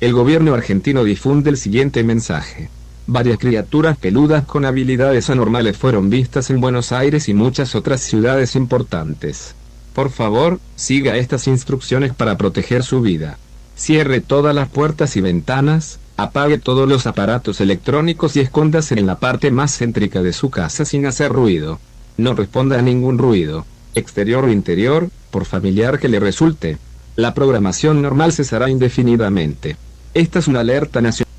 El gobierno argentino difunde el siguiente mensaje. Varias criaturas peludas con habilidades anormales fueron vistas en Buenos Aires y muchas otras ciudades importantes. Por favor, siga estas instrucciones para proteger su vida. Cierre todas las puertas y ventanas, apague todos los aparatos electrónicos y escóndase en la parte más céntrica de su casa sin hacer ruido. No responda a ningún ruido, exterior o interior, por familiar que le resulte. La programación normal cesará indefinidamente. Esta es una alerta nacional.